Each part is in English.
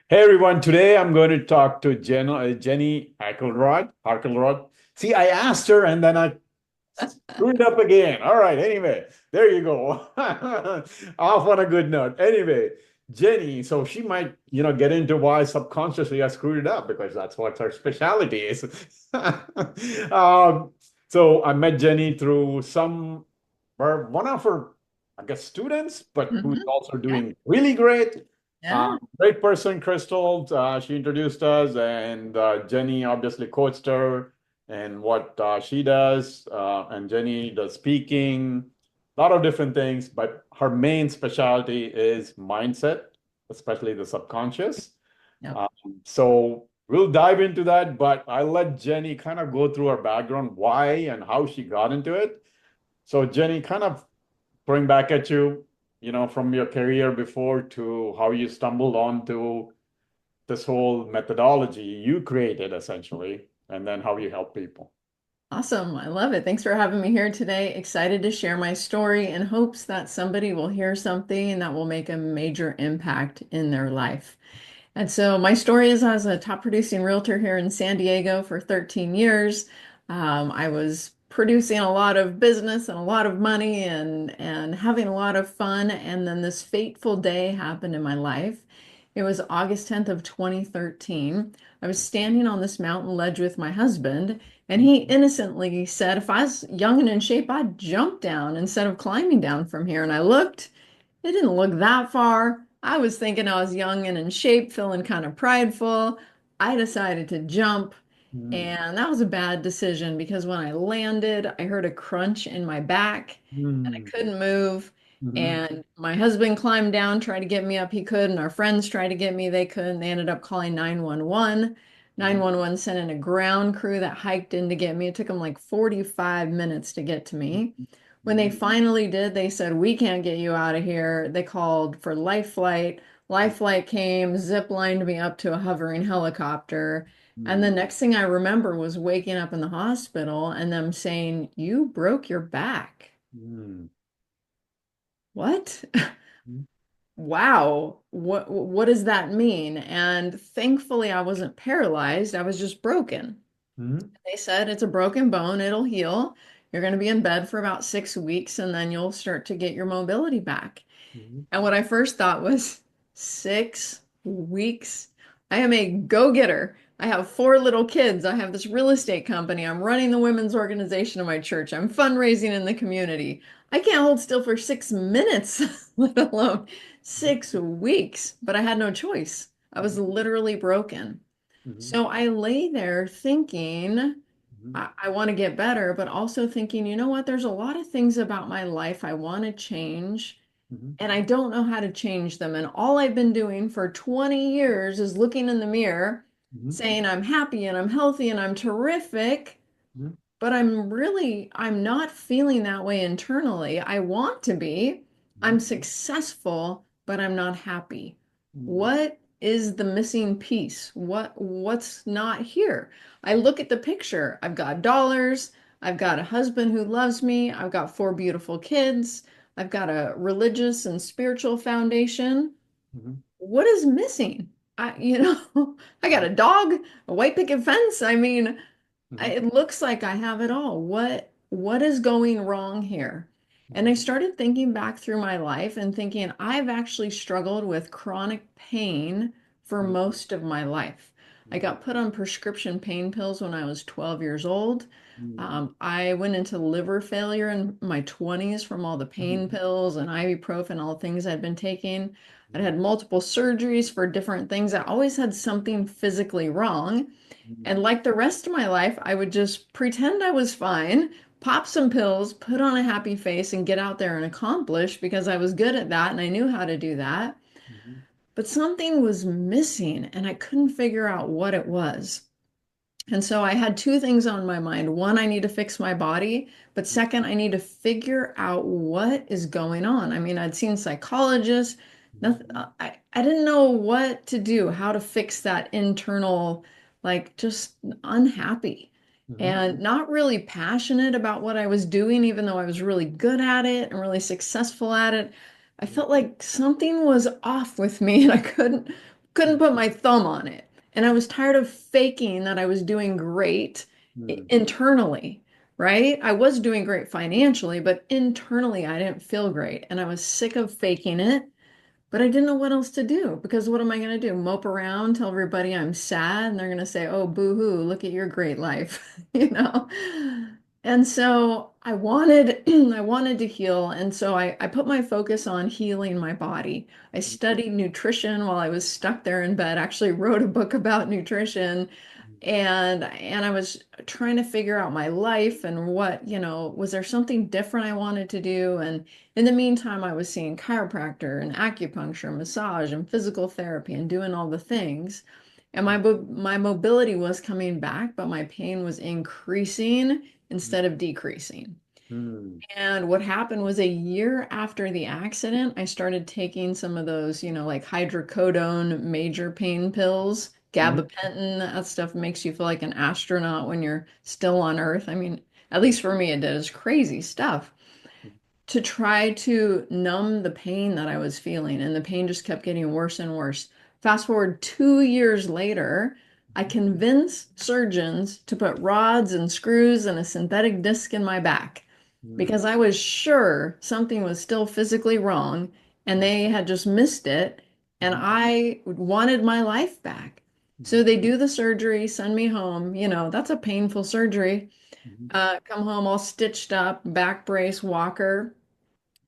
Hey everyone, today I'm going to talk to Jenny Harkleroad. See, I asked her and then I screwed up again. All right, anyway, there you go. Off on a good note. Anyway, Jenny, so she might, get into why subconsciously I screwed it up because that's what her specialty is. Um, so I met Jenny through one of her, I guess, students, but who's Hmm. also Yeah. doing really great. Yeah. Great person, Crystal. She introduced us, and Jenny obviously coached her and what she does. And Jenny does speaking, a lot of different things, but her main specialty is mindset, especially the subconscious. Yep. Um, so we'll dive into that, but I'll let Jenny kind of go through her background, why and how she got into it. So Jenny, kind of throwing back at you, from your career before to how you stumbled onto this whole methodology you created essentially, and then how you help people. Awesome. I love it. Thanks for having me here today. Excited to share my story in hopes that somebody will hear something that will make a major impact in their life. And so my story is as a top producing realtor here in San Diego for 13 years. I was producing a lot of business and a lot of money and having a lot of fun. And then this fateful day happened in my life. It was August 10th of 2013. I was standing on this mountain ledge with my husband, and he innocently said, if I was young and in shape, I'd jump down instead of climbing down from here. And I looked, it didn't look that far. I was thinking I was young and in shape, feeling kind of prideful. I decided to jump, Mm, and that was a bad decision because when I landed, I heard a crunch in my back and I mm, couldn't move. mhm, And my husband climbed down, tried to get me up, he could, and our friends tried to get me, they couldn't. They ended up calling 911. mhm, 911 sent in a ground crew that hiked in to get me. It took them like 45 minutes to get to me. When they mhm, finally did, they said, we can't get you out of here. They called for life flight. Life flight came, zip lined me up to a hovering helicopter. And the mhm, next thing I remember was waking up in the hospital and them saying, you broke your back. mhm, What? mhm, Wow. What does that mean? And thankfully I wasn't paralyzed. I was just broken. mhm, They said it's a broken bone, it'll heal. You're going to be in bed for about 6 weeks and then you'll start to get your mobility back. mhm, And what I first thought was 6 weeks. I am a go-getter. I have four little kids. I have this real estate company. I'm running the women's organization of my church. I'm fundraising in the community. I can't hold still for 6 minutes, let alone 6 weeks. But I had no choice. I was literally broken. mhm, So I lay there thinking, mhm, I want to get better, but also thinking, you know what? There's a lot of things about my life I want to change mhm, and I don't know how to change them. And all I've been doing for 20 years is looking in the mirror, mhm, saying I'm happy and I'm healthy and I'm terrific, mhm, but I'm not feeling that way internally. I want to be. I'm mhm, successful, but I'm not happy. mhm, What is the missing piece? What's not here? I look at the picture. I've got dollars. I've got a husband who loves me. I've got four beautiful kids. I've got a religious and spiritual foundation. mhm, What is missing? I got a dog, a white picket fence. I mean, mhm, it looks like I have it all. What is going wrong here? And I mhm, started thinking back through my life and thinking I've actually struggled with chronic pain for mhm, most of my life. I mhm, got put on prescription pain pills when I was 12 years old. mhm, I went into liver failure in my 20s from all the pain mhm, pills and ibuprofen, all the things I'd been taking. I'd mhm, had multiple surgeries for different things. I always had something physically wrong. mhm, And like the rest of my life, I would just pretend I was fine, pop some pills, put on a happy face, and get out there and accomplish because I was good at that and I knew how to do that. mhm, But something was missing and I couldn't figure out what it was. And so I had two things on my mind. One, I need to fix my body, but second, I need to figure out what is going on. I mean, I'd seen psychologists. Nothing, I didn't know what to do, how to fix that internal, like just unhappy mhm, and not really passionate about what I was doing, even though I was really good at it and really successful at it. I mhm, felt like something was off with me and I couldn't couldn't put my thumb on it. And I was tired of faking that I was doing great Mm, internally, right? I was doing great financially, but internally I didn't feel great. And I was sick of faking it. But I didn't know what else to do because what am I going to do? Mope around, tell everybody I'm sad, and they're going to say, "Oh, boo-hoo, look at your great life," you know? And so I wanted I wanted to heal, and so I put my focus on healing my body. I studied nutrition while I was stuck there in bed, actually wrote a book about nutrition, and I was trying to figure out my life and what, was there something different I wanted to do? And in the meantime, I was seeing chiropractor and acupuncture, massage and physical therapy and doing all the things. And my mobility was coming back, but my pain was increasing instead of decreasing. mm, And what happened was a year after the accident, I started taking some of those, like hydrocodone major pain pills, mm, gabapentin. That stuff makes you feel like an astronaut when you're still on Earth. I mean, at least for me, it did. It's crazy stuff to try to numb the pain that I was feeling. And the pain just kept getting worse and worse. Fast forward 2 years later, I convinced surgeons to put rods and screws and a synthetic disc in my back mm, because I was sure something was still physically wrong and they had just missed it. And mm, I wanted my life back. So mm, they do the surgery, send me home. That's a painful surgery. mm, Come home all stitched up, back brace, walker.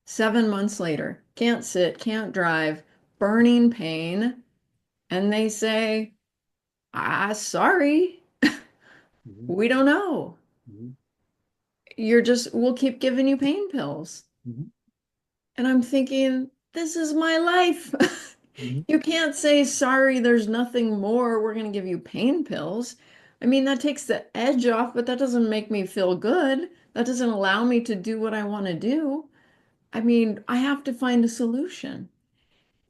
7 months later, can't sit, can't drive, burning pain. And they say, sorry, mm, we don't know. mm, We'll keep giving you pain pills. mm, And I'm thinking, this is my life. mm, You can't say, sorry, there's nothing more. We're going to give you pain pills. I mean, that takes the edge off, but that doesn't make me feel good. That doesn't allow me to do what I want to do. I mean, I have to find a solution.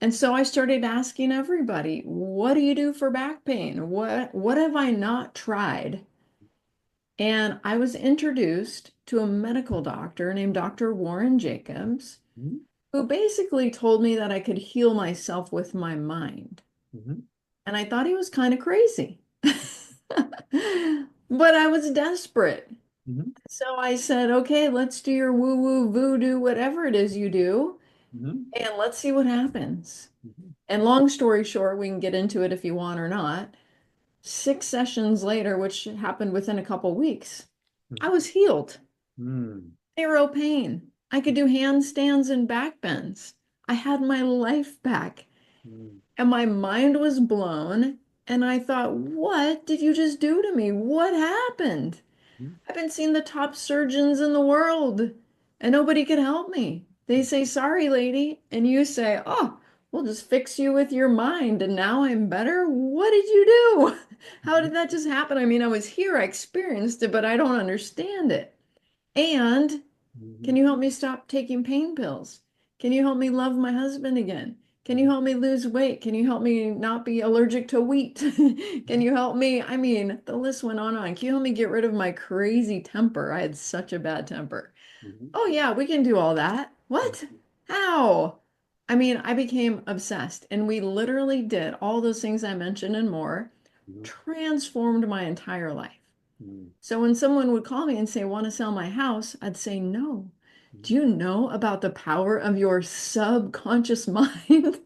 And so I started asking everybody, what do you do for back pain? What have I not tried? And I was introduced to a medical doctor named Dr. Warren Jacobs, mm, who basically told me that I could heal myself with my mind. mm, And I thought he was kind of crazy. But I was desperate. mm, So I said, okay, let's do your woo-woo voodoo, whatever it is you do, mm, and let's see what happens. mm, And long story short, we can get into it if you want or not. 6 sessions later, which happened within a couple weeks, I was healed. mm, Zero pain. I could do handstands and back bends. I had my life back. mm, And my mind was blown. And I thought, what did you just do to me? What happened? mm, I've been seeing the top surgeons in the world and nobody could help me. They say, sorry, lady. And you say, oh, we'll just fix you with your mind. And now I'm better. What did you do? How mm, did that just happen? I mean, I was here, I experienced it, but I don't understand it. And can mm, you help me stop taking pain pills? Can you help me love my husband again? Can you help me lose weight? Can you help me not be allergic to wheat? Can you help me? I mean, the list went on. Can you help me get rid of my crazy temper? I had such a bad temper. mm, Oh, yeah, we can do all that. What? How? I mean, I became obsessed, and we literally did all those things I mentioned and more, mm, transformed my entire life. mm, So when someone would call me and say, want to sell my house, I'd say, no. Do mm, you know about the power of your subconscious mind?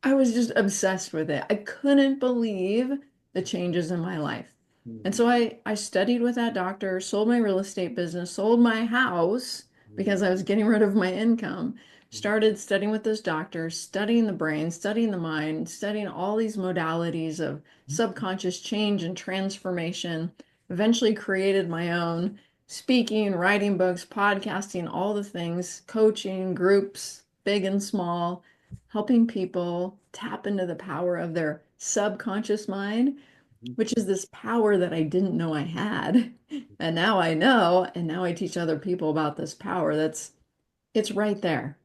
I was just obsessed with it. I couldn't believe the changes in my life. And mm, so I studied with that doctor, sold my real estate business, sold my house mm, because I was getting rid of my income, mm, started studying with this doctor, studying the brain, studying the mind, studying all these modalities of subconscious change and transformation, eventually created my own speaking, writing books, podcasting, all the things, coaching, groups, big and small, helping people tap into the power of their subconscious mind, which is this power that I didn't know I had. And now I know, and now I teach other people about this power it's right there.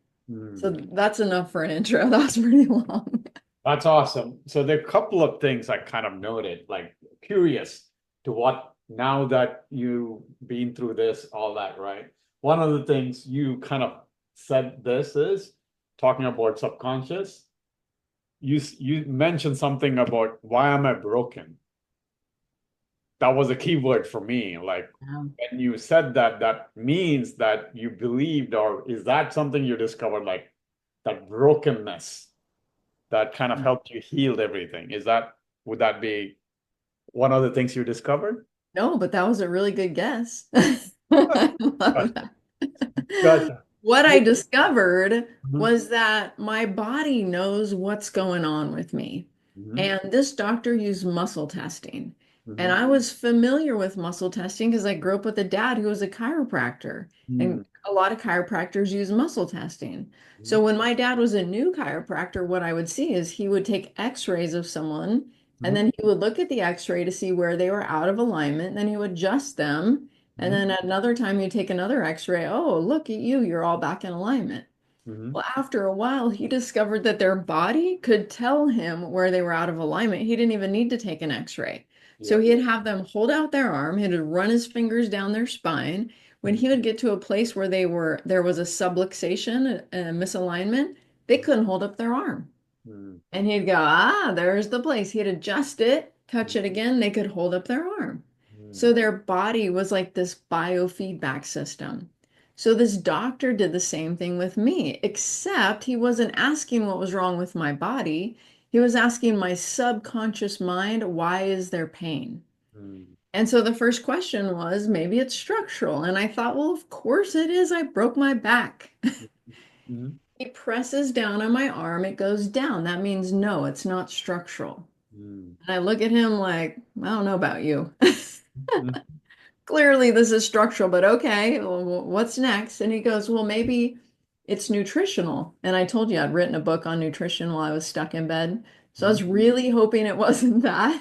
So mm. that's enough for an intro. That was pretty long. That's awesome. So there are a couple of things I kind of noted, like curious to what now that you've been through this, all that, right? One of the things you kind of said this is talking about subconscious. you mentioned something about why am I broken? That was a key word for me. Like Um, when you said that, that means that you believed, or is that something you discovered, like that brokenness that kind of helped you heal everything? Would that be one of the things you discovered? No, but that was a really good guess. I love Gotcha. that. Gotcha. What I discovered Mhm, was that my body knows what's going on with me. mhm, And this doctor used muscle testing. And mhm, I was familiar with muscle testing because I grew up with a dad who was a chiropractor. And mhm, a lot of chiropractors use muscle testing. mhm, So when my dad was a new chiropractor, what I would see is he would take x-rays of someone and mhm, then he would look at the x-ray to see where they were out of alignment. Then he would adjust them. And mhm, then at another time, you take another x-ray. Oh, look at you. You're all back in alignment. mhm. Well, after a while, he discovered that their body could tell him where they were out of alignment. He didn't even need to take an x-ray. So Yeah. he'd have them hold out their arm, he'd run his fingers down their spine. When Mhm, he would get to a place where there was a subluxation, a misalignment, they couldn't hold up their arm. mhm, And he'd go, ah, there's the place. He'd adjust it, touch mhm, it again, they could hold up their arm. So mhm, their body was like this biofeedback system. So this doctor did the same thing with me, except he wasn't asking what was wrong with my body. He was asking my subconscious mind, why is there pain? mhm, And so the first question was, maybe it's structural. And I thought, well, of course it is. I broke my back. mhm, He presses down on my arm, it goes down. That means no, it's not structural. mhm, And I look at him like, I don't know about you. mhm, Clearly, this is structural, but okay, well, what's next? And he goes, well, maybe it's nutritional. And I told you I'd written a book on nutrition while I was stuck in bed. So I mhm, was really hoping it wasn't that.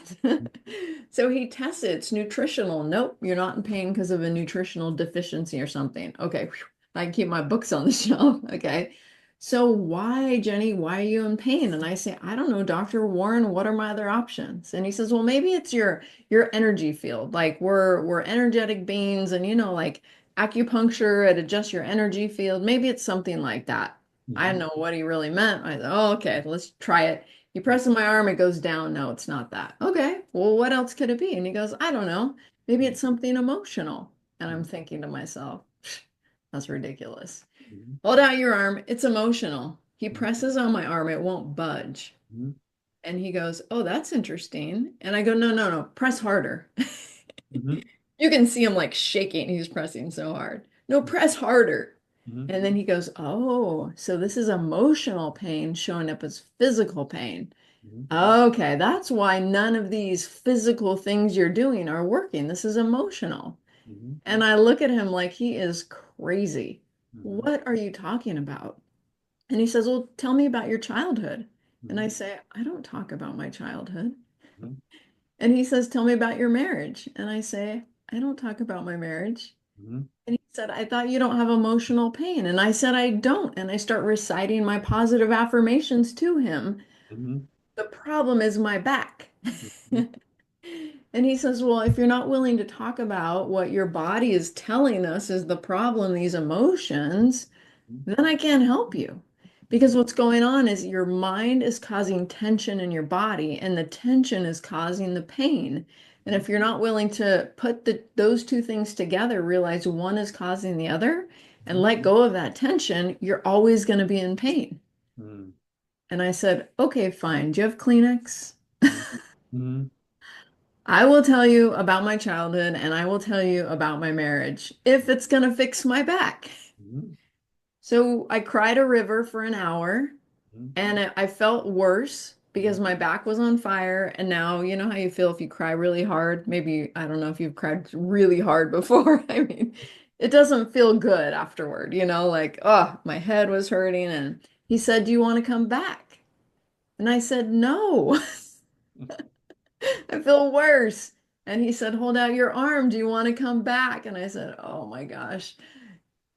So he tested, it's nutritional. Nope, you're not in pain because of a nutritional deficiency or something. Okay, phew, I can keep my books on the shelf. Okay. So why, Jenny, why are you in pain? And I say, I don't know, Dr. Warren, what are my other options? And he says, well, maybe it's your energy field. Like we're energetic beings and like acupuncture, it adjusts your energy field. Maybe it's something like that. I don't mhm, know what he really meant. I thought, oh, okay, let's try it. He presses my arm, it goes down. No, it's not that. Okay, well, what else could it be? And he goes, I don't know. Maybe it's something emotional. And I'm mhm, thinking to myself, that's ridiculous. mhm, Hold out your arm. It's emotional. He mhm, presses on my arm, it won't budge. mhm, And he goes, oh, that's interesting. And I go, no, no, no, press harder. mhm, You can see him like shaking. He's pressing so hard. No, press harder. mhm, And then he goes, oh, so this is emotional pain showing up as physical pain. mhm, Okay, that's why none of these physical things you're doing are working. This is emotional. mhm, And I look at him like he is crazy. mhm, What are you talking about? And he says, well, tell me about your childhood. And I mhm, say, I don't talk about my childhood. mhm, And he says, tell me about your marriage. And I say, I don't talk about my marriage. mhm, And he said, I thought you don't have emotional pain. And I said, I don't. And I start reciting my positive affirmations to him. mhm, The problem is my back. mhm, And he says, well, if you're not willing to talk about what your body is telling us is the problem, these emotions, then I can't help you. Because mhm, what's going on is your mind is causing tension in your body, and the tension is causing the pain. And mhm, if you're not willing to put those two things together, realize one is causing the other, and mhm, let go of that tension, you're always going to be in pain. mhm, And I said, okay, fine. Do you have Kleenex? mhm, mhm, I will tell you about my childhood and I will tell you about my marriage if it's going to fix my back. mhm, So I cried a river for an hour mhm, and I felt worse mhm, because my back was on fire. And now, you know how you feel if you cry really hard? Maybe, I don't know if you've cried really hard before. I mean, it doesn't feel good afterward, like, oh, my head was hurting. And he said, do you want to come back? And I said, no, I feel worse. And he said, hold out your arm. Do you want to come back? And I said, oh my gosh.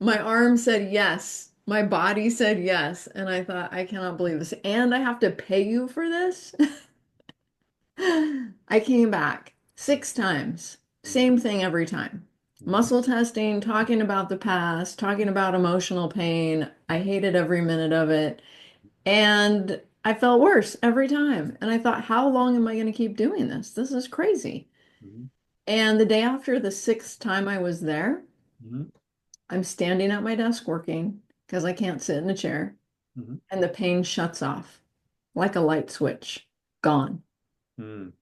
My arm said yes. My body said yes. And I thought, I cannot believe this. And I have to pay you for this? I came back 6 times. Same thing every time. mhm, Muscle testing, talking about the past, talking about emotional pain. I hated every minute of it. And I felt worse every time. And I thought, how long am I going to keep doing this? This is crazy. Mhm. And the day after the sixth time I was there, Mhm. I'm standing at my desk working because I can't sit in a chair, Mhm. and the pain shuts off like a light switch, gone. Mhm.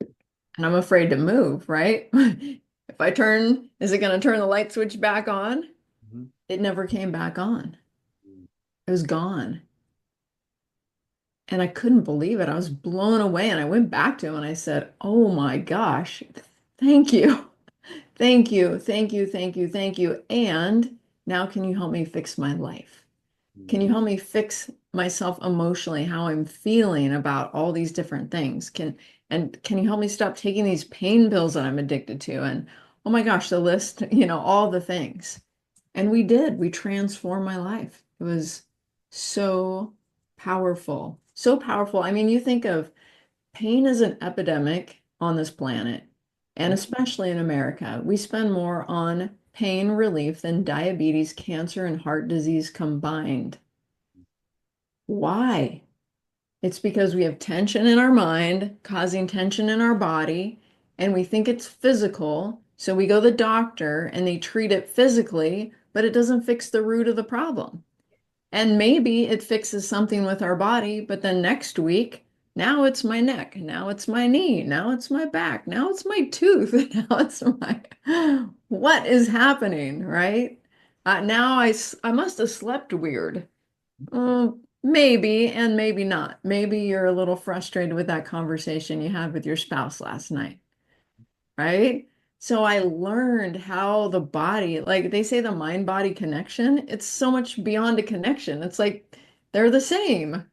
And I'm afraid to move, right? If I turn, is it going to turn the light switch back on? Mhm. It never came back on. Mhm. It was gone. And I couldn't believe it. I was blown away. And I went back to him and I said, "Oh my gosh, thank you. Thank you. Thank you. Thank you. Thank you. And now can you help me fix my life? Can you Mhm. help me fix myself emotionally, how I'm feeling about all these different things? Can you help me stop taking these pain pills that I'm addicted to? And oh my gosh, the list, all the things." And we did. We transformed my life. It was so powerful. So powerful. I mean, you think of pain as an epidemic on this planet, and Mhm. especially in America. We spend more on pain relief than diabetes, cancer, and heart disease combined. Why? It's because we have tension in our mind, causing tension in our body, and we think it's physical. So we go to the doctor and they treat it physically, but it doesn't fix the root of the problem. And maybe it fixes something with our body, but then next week, now it's my neck, now it's my knee, now it's my back, now it's my tooth, now it's my, what is happening, right? I must have slept weird. Maybe and maybe not. Maybe you're a little frustrated with that conversation you had with your spouse last night, right? So I learned how the body, like they say the mind-body connection, it's so much beyond a connection. It's like they're the same.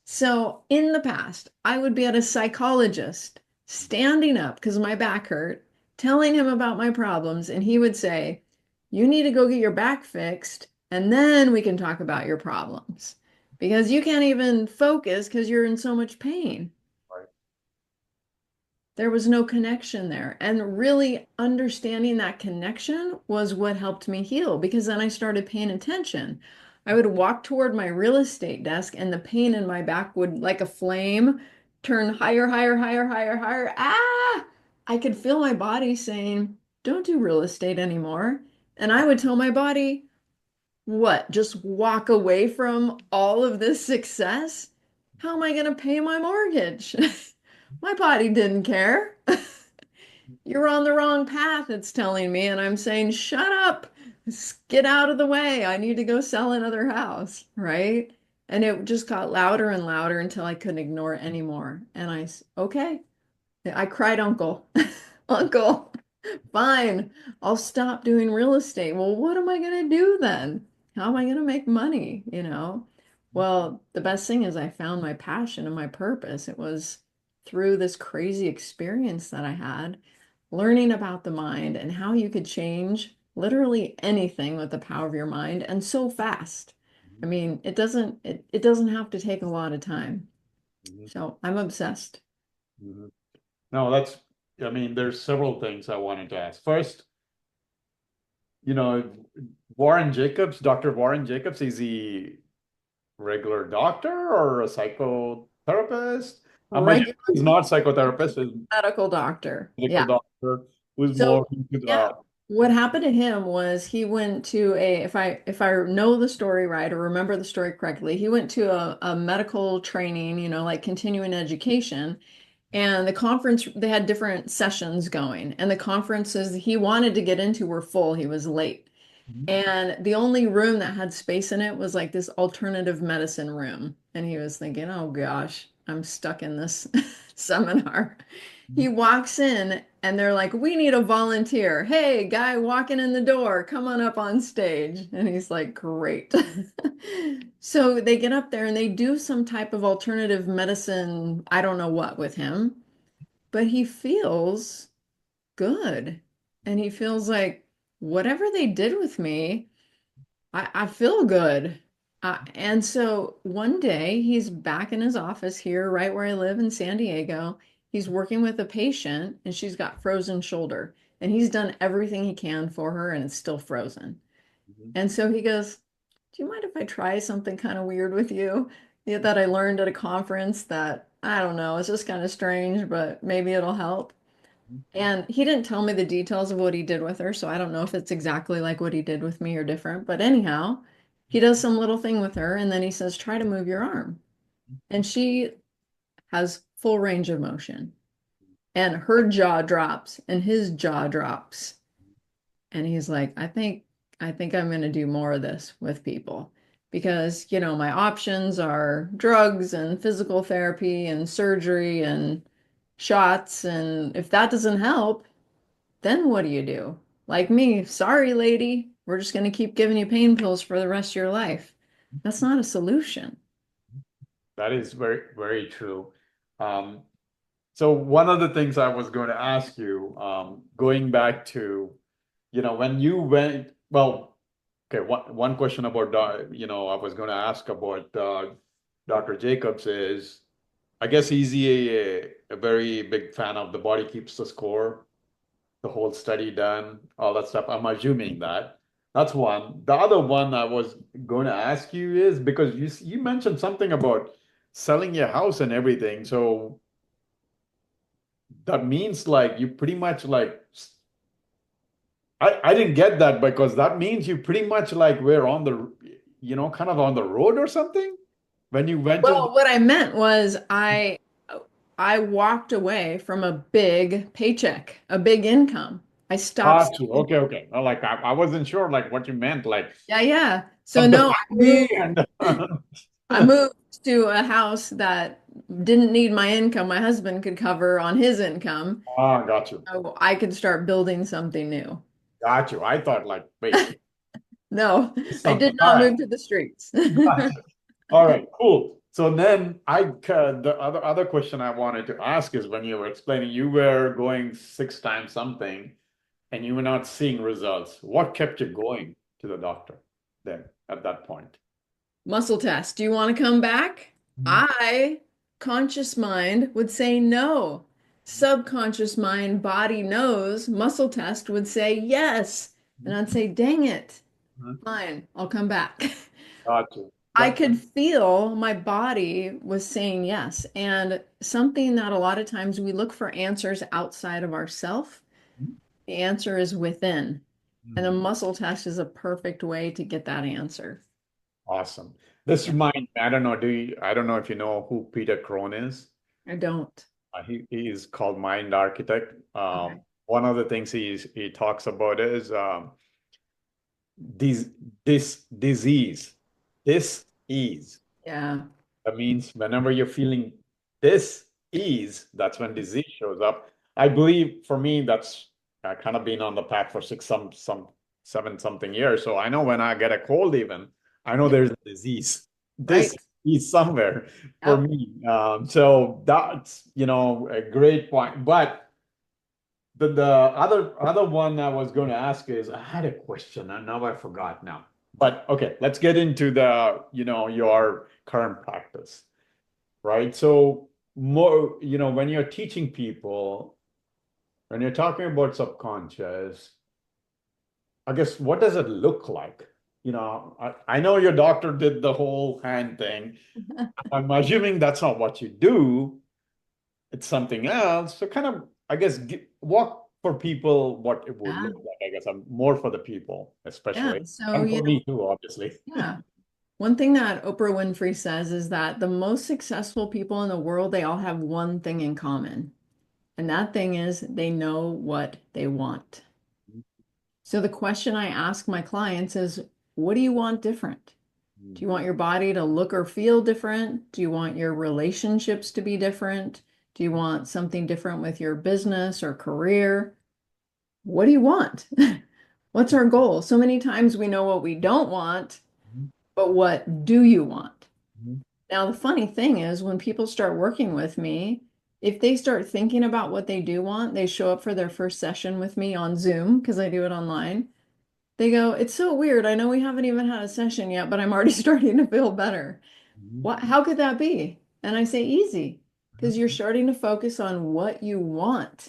So in the past, I would be at a psychologist standing up because my back hurt, telling him about my problems, and he would say, "You need to go get your back fixed, and then we can talk about your problems because you can't even focus because you're in so much pain." Right. There was no connection there. And really understanding that connection was what helped me heal because then I started paying attention. I would walk toward my real estate desk and the pain in my back would, like a flame, turn higher, higher, higher, higher, higher. Ah! I could feel my body saying, "Don't do real estate anymore." And I would tell my body, "What? Just walk away from all of this success? How am I going to pay my mortgage?" My body didn't care. "You're on the wrong path," it's telling me, and I'm saying, "Shut up. Get out of the way. I need to go sell another house," right? And it just got louder and louder until I couldn't ignore it anymore. And okay. I cried, "Uncle, Uncle, fine, I'll stop doing real estate." Well, what am I going to do then? How am I going to make money? Well, the best thing is I found my passion and my purpose. It was through this crazy experience that I had, learning about the mind and how you could change literally anything with the power of your mind and so fast. I Mhm. mean, it doesn't have to take a lot of time. Mhm. So I'm obsessed. Mhm. No, that's, I mean, there's several things I wanted to ask. First, you know, Warren Jacobs, Dr. Warren Jacobs, is he regular doctor or a psychotherapist? I'm assuming Regular he's not psychotherapist, he's medical doctor. medical Yeah. doctor who's more So into yeah, the, what happened to him was he went to if I know the story right or remember the story correctly, he went to a medical training, like continuing education. And the conference, they had different sessions going, and the conferences he wanted to get into were full. He was late. And the only room that had space in it was like this alternative medicine room. And he was thinking, "Oh gosh, I'm stuck in this seminar." He walks in and they're like, "We need a volunteer. Hey, guy walking in the door, come on up on stage." And he's like, "Great." So they get up there and they do some type of alternative medicine, I don't know what with him, but he feels good. And he feels like whatever they did with me, I feel good. And so one day he's back in his office here, right where I live in San Diego. He's working with a patient and she's got frozen shoulder. And he's done everything he can for her and it's still frozen. Mhm. And so he goes, "Do you mind if I try something kind of weird with you?" yeah, that I learned at a conference that I don't know, it's just kind of strange, but maybe it'll help. And he didn't tell me the details of what he did with her, so I don't know if it's exactly like what he did with me or different. But anyhow, he does some little thing with her, and then he says, try to move your arm. And she has full range of motion. And her jaw drops and his jaw drops. And he's like, I think I'm going to do more of this with people because, my options are drugs and physical therapy and surgery and shots. And if that doesn't help, then what do you do? Like me, sorry, lady, we're just going to keep giving you pain pills for the rest of your life. That's not a solution. That is very, very true. Um, so one of the things I was going to ask you, going back to, when you went, well, okay, one question about, I was going to ask about Dr. Jacobs is, I guess he's a very big fan of the body keeps the score, the whole study done, all that stuff. I'm assuming that. That's one. The other one I was going to ask you is because you mentioned something about selling your house and everything. So that means like you pretty much like I didn't get that because that means you pretty much like were on the kind of on the road or something when you went to Well, what I meant was I walked away from a big paycheck, a big income. I stopped. got you. Okay, okay. Well, like I wasn't sure like what you meant, like Yeah, yeah. So of the no, family and I moved to a house that didn't need my income. My husband could cover on his income. got you. So I could start building something new. Got you. I thought like, wait, No, I something. did All not right. move to the streets. Gotcha. All right, cool. So then the other question I wanted to ask is when you were explaining you were going 6 times something and you were not seeing results. What kept you going to the doctor then at that point? Muscle test. Do you want to come back? Mhm. I, conscious mind, would say no. Subconscious mind, body knows, muscle test would say yes. And I'd say, dang it. Mhm. Fine, I'll come back. Got you. I could feel my body was saying yes. And something that a lot of times we look for answers outside of ourself, the answer is within. And a Mhm. muscle test is a perfect way to get that answer. Awesome. This Yeah, reminds me, I don't know if you know who Peter Crone is. I don't. He is called Mind Architect. Okay. One of the things he talks about is this this disease, this ease. Yeah, That means whenever you're feeling this ease, that's when disease shows up. I believe for me, that's kind of been on the path for some 7 something years. So I know when I get a cold, even I know yeah, there's a disease. This right. is somewhere for Yep. me. So that's a great point. But the other one I was going to ask is I had a question and now I forgot now. But okay, let's get into the your current practice, right? So more, when you're teaching people, when you're talking about subconscious, I guess what does it look like? I know your doctor did the whole hand thing. I'm assuming that's not what you do. It's something else. So kind of, I guess, walk for people what it would Yeah. look like. I guess I'm more for the people, Yeah. especially, So, and for me too, obviously. yeah. One thing that Oprah Winfrey says is that the most successful people in the world, they all have one thing in common. And that thing is they know what they want. So the question I ask my clients is, what do you want different? Do you want your body to look or feel different? Do you want your relationships to be different? Do you want something different with your business or career? What do you want? What's our goal? So many times we know what we don't want, but what do you want? Now, the funny thing is, when people start working with me, if they start thinking about what they do want, they show up for their first session with me on Zoom because I do it online. They go, it's so weird. I know we haven't even had a session yet, but I'm already starting to feel better. What, how could that be? And I say, easy, because you're starting to focus on what you want.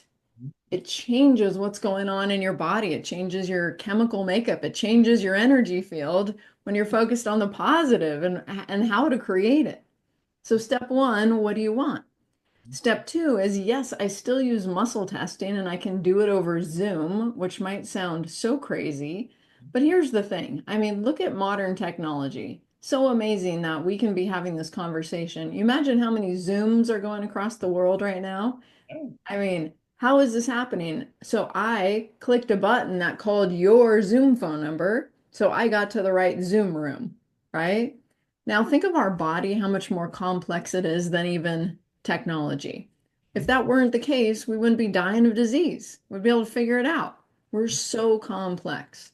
It changes what's going on in your body. It changes your chemical makeup. It changes your energy field when you're focused on the positive and how to create it. So step one, what do you want? Step two is yes, I still use muscle testing and I can do it over Zoom, which might sound so crazy. But here's the thing. I mean, look at modern technology. So amazing that we can be having this conversation. You imagine how many Zooms are going across the world right now? Oh, I mean, how is this happening? So I clicked a button that called your Zoom phone number. So I got to the right Zoom room, right? Now think of our body, how much more complex it is than even technology. If that weren't the case, we wouldn't be dying of disease. We'd be able to figure it out. We're so complex.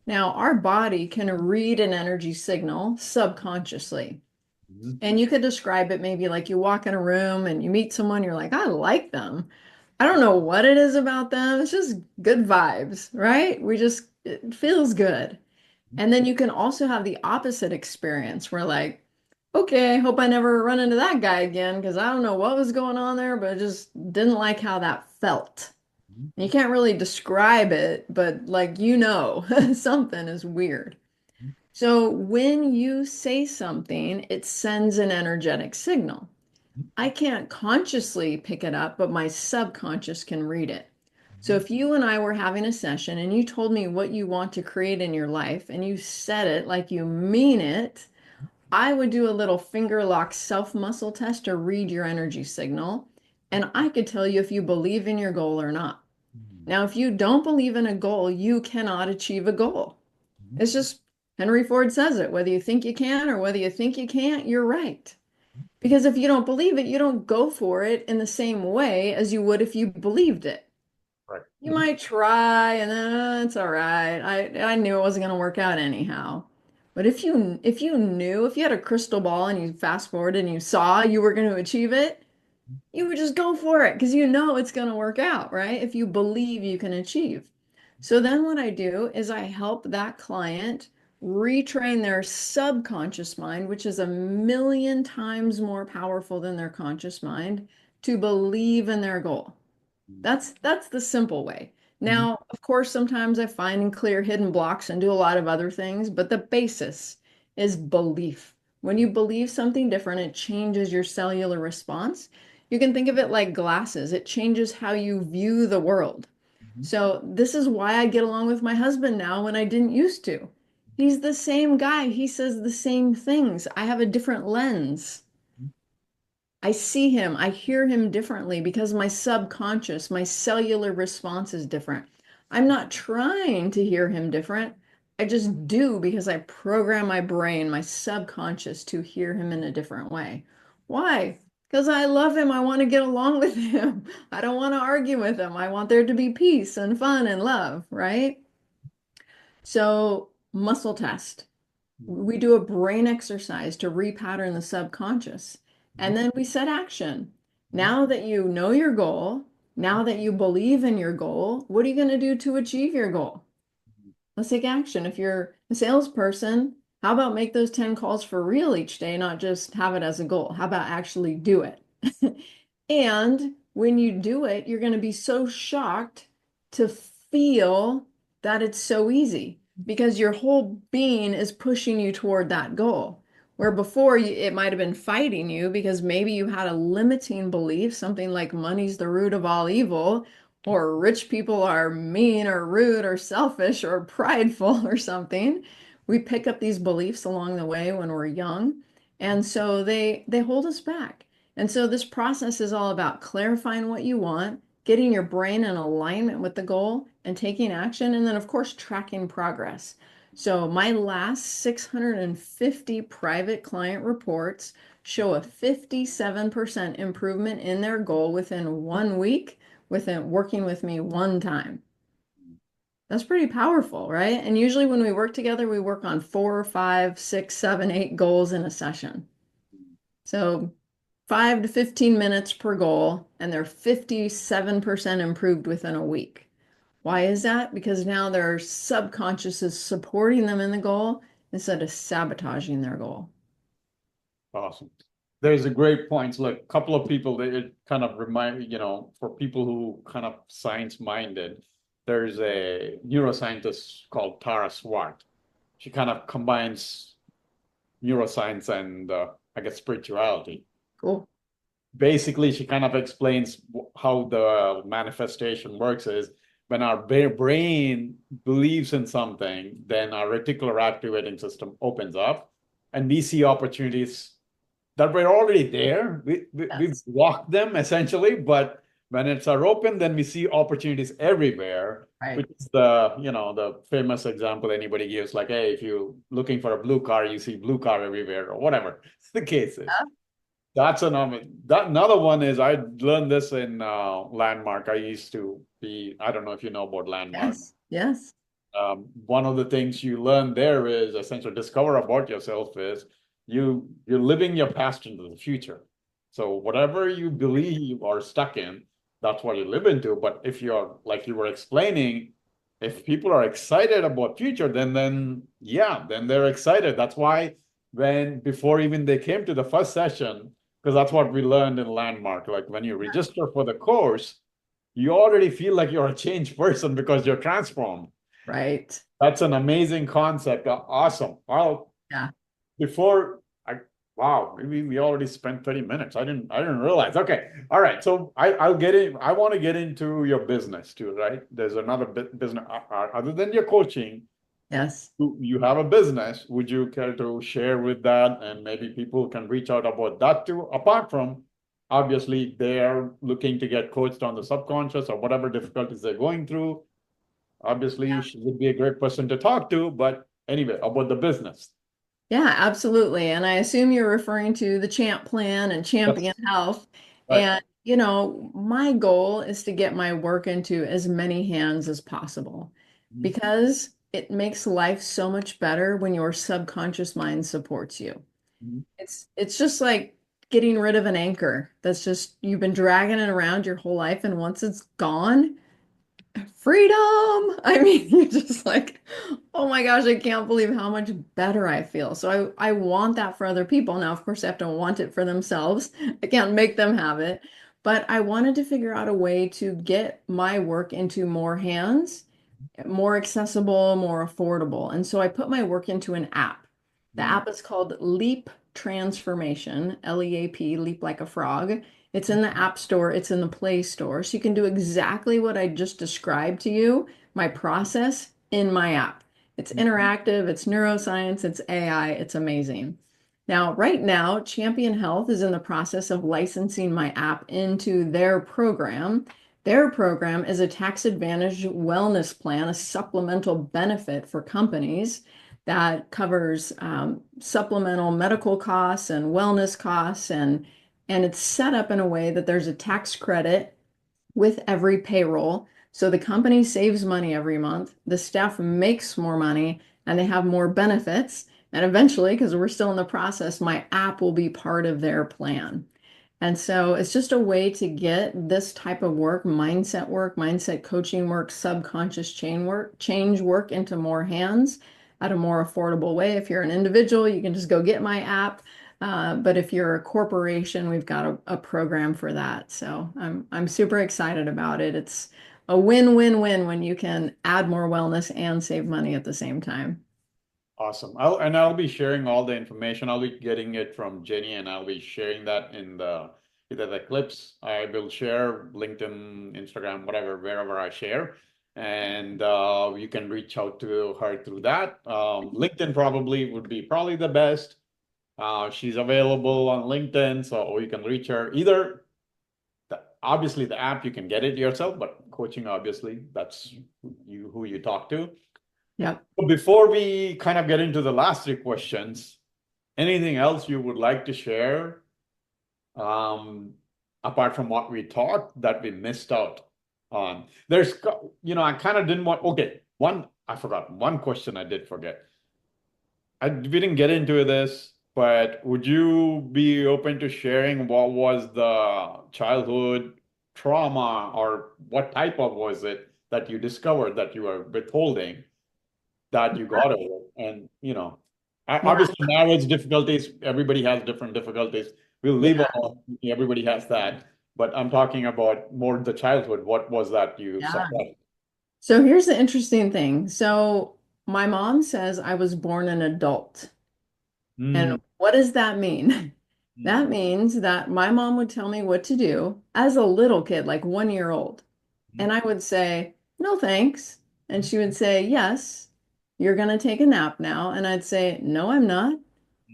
Now, our body can read an energy signal subconsciously. mhm, And you could describe it maybe like you walk in a room and you meet someone, you're like, I like them. I don't know what it is about them. It's just good vibes, right? It feels good. And then you can also have the opposite experience where, like, okay, I hope I never run into that guy again because I don't know what was going on there, but I just didn't like how that felt. You can't really describe it, but like, something is weird. So when you say something, it sends an energetic signal. I can't consciously pick it up, but my subconscious can read it. So if you and I were having a session and you told me what you want to create in your life and you said it like you mean it, I would do a little finger lock self muscle test to read your energy signal. And I could tell you if you believe in your goal or not. Now, if you don't believe in a goal, you cannot achieve a goal. It's just Henry Ford says it, whether you think you can or whether you think you can't, you're right. Because if you don't believe it, you don't go for it in the same way as you would if you believed it. right. You might try and then it's all right. I knew it wasn't going to work out anyhow. But if you knew, if you had a crystal ball and you fast forward and you saw you were going to achieve it, you would just go for it because you know it's going to work out, right? If you believe you can achieve. So then what I do is I help that client retrain their subconscious mind, which is a million times more powerful than their conscious mind, to believe in their goal. That's the simple way. Mhm, Now, of course, sometimes I find and clear hidden blocks and do a lot of other things, but the basis is belief. When you believe something different, it changes your cellular response. You can think of it like glasses. It changes how you view the world. mhm, So this is why I get along with my husband now when I didn't used to. He's the same guy. He says the same things. I have a different lens. I see him, I hear him differently because my subconscious, my cellular response is different. I'm not trying to hear him different. I just do because I program my brain, my subconscious to hear him in a different way. Why? Because I love him. I want to get along with him. I don't want to argue with him. I want there to be peace and fun and love, right? So, muscle test. We do a brain exercise to repattern the subconscious. mhm, And then we set action. mhm, Now that you know your goal, now that you believe in your goal, what are you going to do to achieve your goal? Let's take action. If you're a salesperson, how about make those 10 calls for real each day, not just have it as a goal? How about actually do it? And when you do it, you're going to be so shocked to feel that it's so easy because your whole being is pushing you toward that goal. Where before it might have been fighting you because maybe you had a limiting belief, something like money's the root of all evil, or rich people are mean or rude or selfish or prideful or something. We pick up these beliefs along the way when we're young, and so they hold us back. And so this process is all about clarifying what you want, getting your brain in alignment with the goal, and taking action, and then of course tracking progress. So my last 650 private client reports show a 57% improvement in their goal within 1 week within working with me one time. That's pretty powerful, right? And usually when we work together, we work on 4, 5, 6, 7, 8 goals in a session. So 5 to 15 minutes per goal, and they're 57% improved within a week. Why is that? Because now their subconscious is supporting them in the goal instead of sabotaging their goal. awesome. There's a great point. Look, a couple of people that it kind of remind, for people who kind of science minded, there's a neuroscientist called Tara Swart. She kind of combines neuroscience and I guess spirituality. Cool. Basically, she kind of explains how the manifestation works is when our brain believes in something, then our reticular activating system opens up and we see opportunities that were already there. We've Yes. blocked them essentially, but when it's are open, then we see opportunities everywhere, Right. which is the famous example anybody gives, like, hey, if you're looking for a blue car, you see blue car everywhere or whatever the case is. Yeah. That's that another one is I learned this in Landmark. I used to be, I don't know if you know about Landmark. Yes. Yes. One of the things you learn there is essentially discover about yourself is you're living your past into the future. So whatever you believe or stuck in, that's what you live into. But if you're like you were explaining, if people are excited about future, then yeah, then they're excited. That's why when before even they came to the first session, because that's what we learned in Landmark. Like when you register for the course, you already feel like you're a changed person because you're transformed. Right. That's an amazing concept. Awesome. Well, Yeah. before I wow, maybe we already spent 30 minutes. I didn't realize. Okay. All right. So I'll get in. I want to get into your business too, right? There's another business other than your coaching. Yes. You have a business. Would you care to share with that? And maybe people can reach out about that too. Apart from obviously they're looking to get coached on the subconscious or whatever difficulties they're going through. Obviously, she would be a great person to talk to, but anyway, about the business. Yeah, absolutely. And I assume you're referring to the Champ Plan and Champion That's Health. right. And, my goal is to get my work into as many hands as possible Mhm. because it makes life so much better when your subconscious mind supports you. Mhm. It's just like getting rid of an anchor that's just you've been dragging it around your whole life, and once it's gone, freedom. I mean, you're just like, oh my gosh, I can't believe how much better I feel. So I want that for other people. Now, of course, they have to want it for themselves. I can't make them have it. But I wanted to figure out a way to get my work into more hands, more accessible, more affordable. And so I put my work into an app. The Mhm. app is called Leap Transformation, Leap, leap like a frog. It's in the App Store, it's in the Play Store. So you can do exactly what I just described to you, my process in my app. It's Mhm. interactive, it's neuroscience, it's AI, it's amazing. Now, right now, Champion Health is in the process of licensing my app into their program. Their program is a tax advantage wellness plan, a supplemental benefit for companies that covers supplemental medical costs and wellness costs, and it's set up in a way that there's a tax credit with every payroll. So the company saves money every month, the staff makes more money, and they have more benefits. And eventually, because we're still in the process, my app will be part of their plan. And so it's just a way to get this type of work, mindset coaching work, subconscious change work into more hands at a more affordable way. If you're an individual, you can just go get my app. But if you're a corporation, we've got a program for that. So I'm super excited about it. It's a win-win-win when you can add more wellness and save money at the same time. Awesome. I'll be sharing all the information. I'll be getting it from Jenny, and I'll be sharing that in the either the clips. I will share LinkedIn, Instagram, whatever, wherever I share, and you can reach out to her through that. LinkedIn probably would be probably the best. She's available on LinkedIn, so you can reach her either. Obviously, the app you can get it yourself, but coaching obviously that's who you talk to. Yep. So before we kind of get into the last three questions, anything else you would like to share um, apart from what we talked that we missed out on? I kind of didn't want, okay, I forgot one question I did forget. We didn't get into this, but would you be open to sharing what was the childhood trauma or what type of was it that you discovered that you were withholding that you got over? And, Yeah. obviously marriage difficulties, everybody has different difficulties. We'll leave Yeah. alone. Everybody has that. But I'm talking about more the childhood. What was that you Yeah. suppressed? So here's the interesting thing. So my mom says I was born an adult. And Mm, what does that mean? That means that my mom would tell me what to do as a little kid, like 1 year old. And I would say, no, thanks. And she would say, yes, you're going to take a nap now. And I'd say, no, I'm not.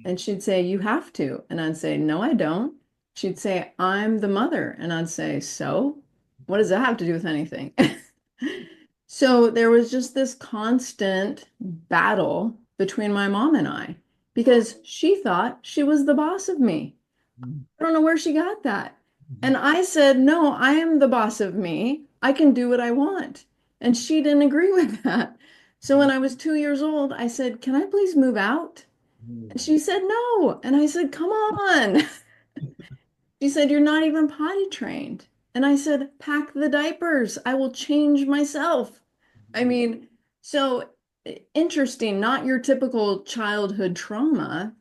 And she'd say, you have to. And I'd say, no, I don't. She'd say, I'm the mother. And I'd say, so what does that have to do with anything? So there was just this constant battle between my mom and I because she thought she was the boss of me. I don't know where she got that. And I said, no, I am the boss of me. I can do what I want. And she didn't agree with that. So when I was 2 years old, I said, can I please move out? And she said, no. And I said, come on. She said, you're not even potty trained. And I said, pack the diapers. I will change myself. I mean, so interesting, not your typical childhood trauma.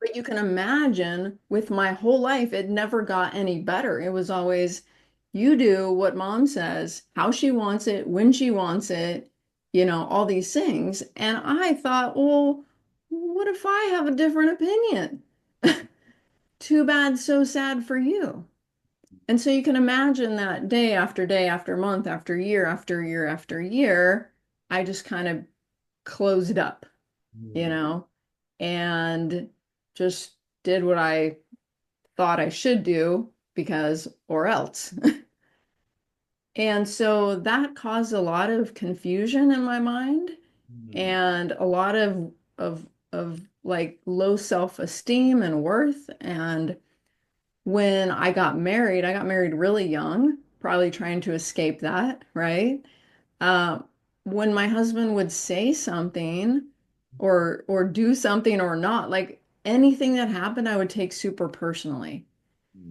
But you can imagine with my whole life, it never got any better. It was always, you do what mom says, how she wants it, when she wants it, all these things. And I thought, well, what if I have a different opinion? Too bad, so sad for you. And so you can imagine that day after day after month after year after year after year, I just kind of closed up, you know, and just did what I thought I should do because or else. And so that caused a lot of confusion in my mind and a lot of like low self-esteem and worth. And when I got married really young, probably trying to escape that, right? Uh, when my husband would say something or do something or not, like anything that happened, I would take super personally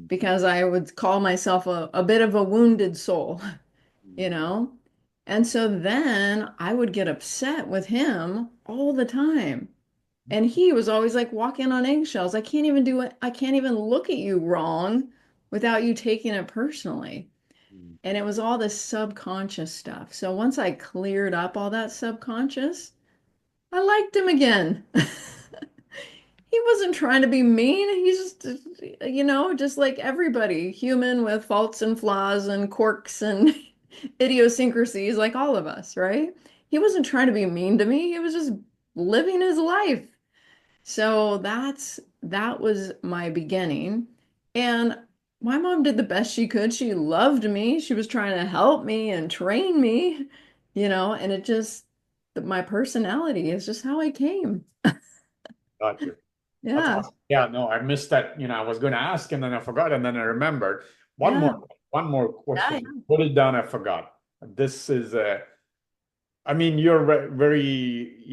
because I would call myself a bit of a wounded soul, you know? And so then I would get upset with him all the time. And he was always like walking on eggshells. I can't even do it. I can't even look at you wrong without you taking it personally. And it was all this subconscious stuff. So once I cleared up all that subconscious, I liked him again. He wasn't trying to be mean. He's just, just like everybody, human with faults and flaws and quirks and idiosyncrasies, like all of us, right? He wasn't trying to be mean to me. He was just living his life. So that was my beginning. And my mom did the best she could. She loved me. She was trying to help me and train me, and it just my personality is just how I came. Gotcha. That's Yeah. awesome. Yeah, no, I missed that. I was going to ask and then I forgot and then I remembered. One Yeah. more, one more Yeah. question. Put it down. I forgot. This is I mean, you're very,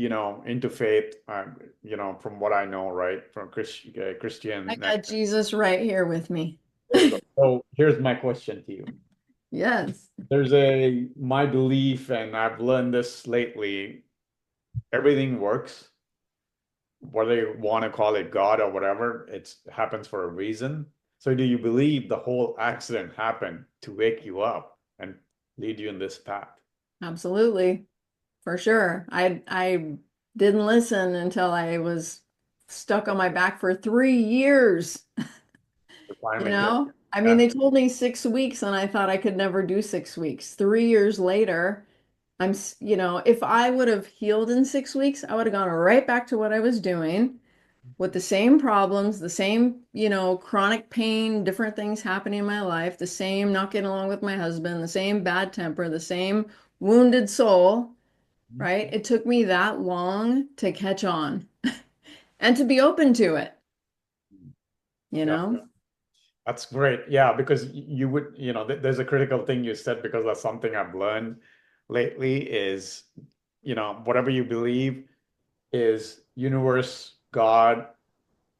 into faith, from what I know, right? From I Christian. got Jesus right here with me. There you go. So here's my question to you. Yes. My belief, and I've learned this lately, everything works, whether you want to call it God or whatever, it happens for a reason. So do you believe the whole accident happened to wake you up and lead you in this path? Absolutely. For sure. I didn't listen until I was stuck on my back for 3 years. The finally hit. I mean, Yeah. they told me 6 weeks and I thought I could never do 6 weeks. 3 years later, if I would have healed in 6 weeks, I would have gone right back to what I was doing with the same problems, the same, chronic pain, different things happening in my life, the same not getting along with my husband, the same bad temper, the same wounded soul, right? It took me that long to catch on and to be open to it, you Yeah. know? That's great. Yeah, because you would, there's a critical thing you said because that's something I've learned lately is, whatever you believe is universe, God,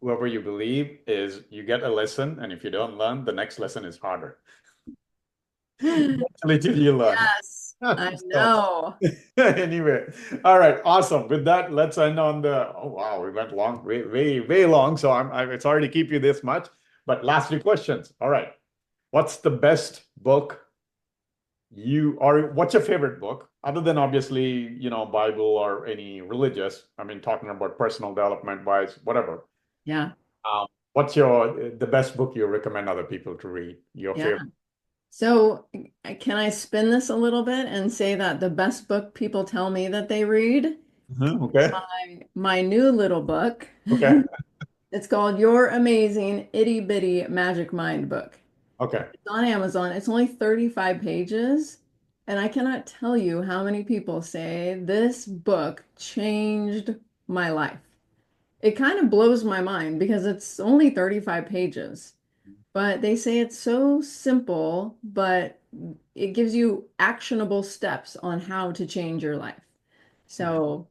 whoever you believe is you get a lesson, and if you don't learn, the next lesson is harder. Eventually till you learn. Yes, I So know. anyway, all right, awesome. With that, let's end on the, oh wow, we went long, way, way, way long. So I'm sorry to keep you this much, but last three questions. All right. What's the best book or what's your favorite book other than obviously, Bible or any religious? I mean, talking about personal development wise, whatever. Yeah. Um, What's the best book you recommend other people to read? Your Yeah. favorite? So can I spin this a little bit and say that the best book people tell me that they read Mhm. is Okay. my new little book. Okay. It's called Your Amazing Itty Bitty Magic Mind Book. Okay. It's on Amazon. It's only 35 pages. And I cannot tell you how many people say this book changed my life. It kind of blows my mind because it's only 35 pages. But they say it's so simple, but it gives you actionable steps on how to change your life. So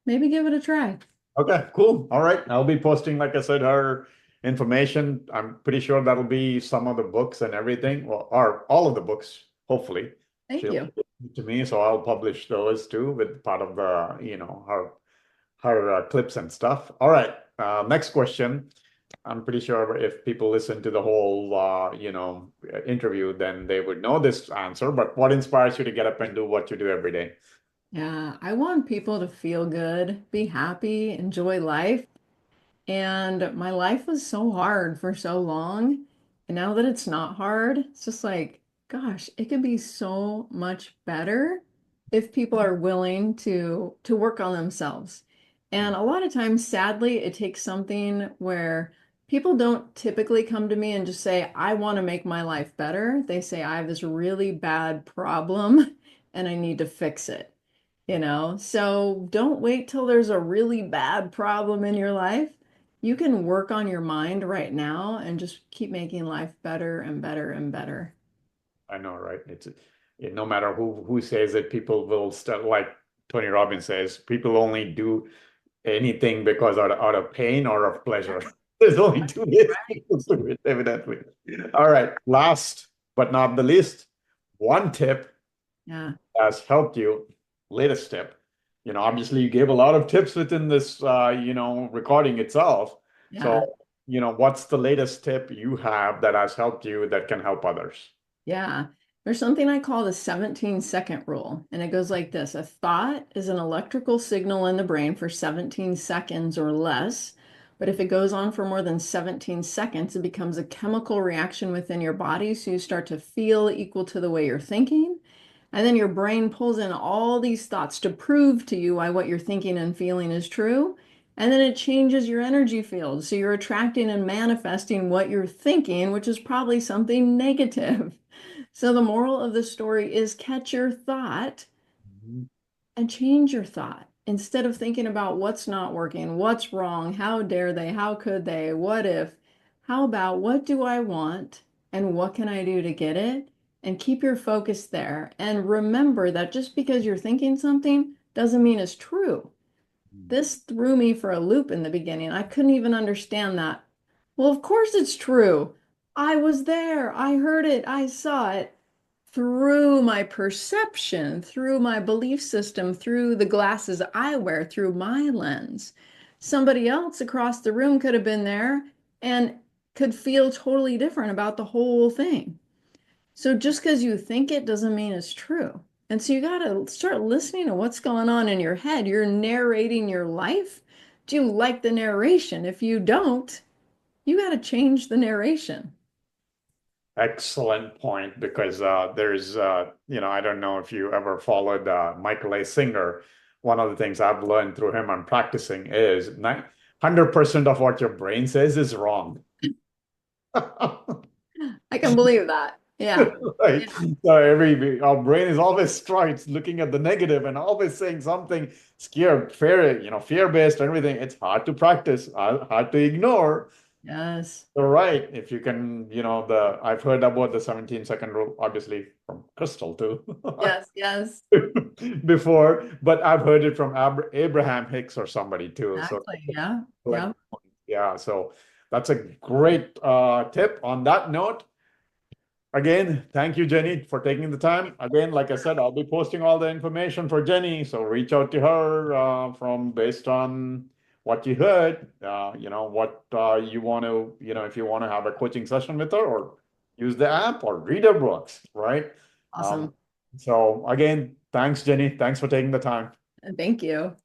maybe give it a try. Okay, cool. All right. I'll be posting, like I said, her information. I'm pretty sure that'll be some of the books and everything, well, or all of the books, hopefully. Thank She'll you. give it to me, so I'll publish those too with part of the, her clips and stuff. All right. Next question. I'm pretty sure if people listen to the whole, interview, then they would know this answer. But what inspires you to get up and do what you do every day? Yeah, I want people to feel good, be happy, enjoy life. And my life was so hard for so long. And now that it's not hard, it's just like, gosh, it could be so much better if people are willing to work on themselves. And a lot of times, sadly, it takes something where people don't typically come to me and just say, I want to make my life better. They say, I have this really bad problem and I need to fix it. So don't wait till there's a really bad problem in your life. You can work on your mind right now and just keep making life better and better and better. I know, right? No matter who says it, people will still, like Tony Robbins says, people only do anything because out of pain or of pleasure. There's only two ways Right. people do it, evidently. All right, last but not the least, one tip Yeah. has helped you, latest tip. Obviously you gave a lot of tips within this, recording itself. Yeah. So, what's the latest tip you have that has helped you that can help others? Yeah. There's something I call the 17-second rule, and it goes like this. A thought is an electrical signal in the brain for 17 seconds or less. But if it goes on for more than 17 seconds, it becomes a chemical reaction within your body. So you start to feel equal to the way you're thinking. And then your brain pulls in all these thoughts to prove to you why what you're thinking and feeling is true. And then it changes your energy field. So you're attracting and manifesting what you're thinking, which is probably something negative. So the moral of the story is catch your thought Mhm. and change your thought. Instead of thinking about what's not working, what's wrong, how dare they, how could they, what if, how about what do I want and what can I do to get it? And keep your focus there. And remember that just because you're thinking something doesn't mean it's true. This threw me for a loop in the beginning. I couldn't even understand that. Well, of course it's true. I was there. I heard it. I saw it through my perception, through my belief system, through the glasses I wear, through my lens. Somebody else across the room could have been there and could feel totally different about the whole thing. So just because you think it doesn't mean it's true. And so you got to start listening to what's going on in your head. You're narrating your life. Do you like the narration? If you don't, you got to change the narration. Excellent point, because there's, I don't know if you ever followed Michael A. Singer. One of the things I've learned through him and practicing is 100% of what your brain says is wrong. I can believe that. Yeah. Right. So our brain is always trying, it's looking at the negative and always saying something scared, fear-based and everything. It's hard to practice, hard to ignore. Yes. You're right. If you can, I've heard about the 17-second rule, obviously from Crystal too, Yes. Yes. before, but I've heard it from Abraham Hicks or somebody too. So, Exactly. Yeah. like, Yeah. yeah, so that's a great tip. On that note, again, thank you, Jenny, for taking the time. Again, like I said, I'll be posting all the information for Jenny, so reach out to her from based on what you heard. What you want to, if you want to have a coaching session with her, or use the app, or read her books, right? Um, Awesome. so again, thanks, Jenny. Thanks for taking the time. Thank you.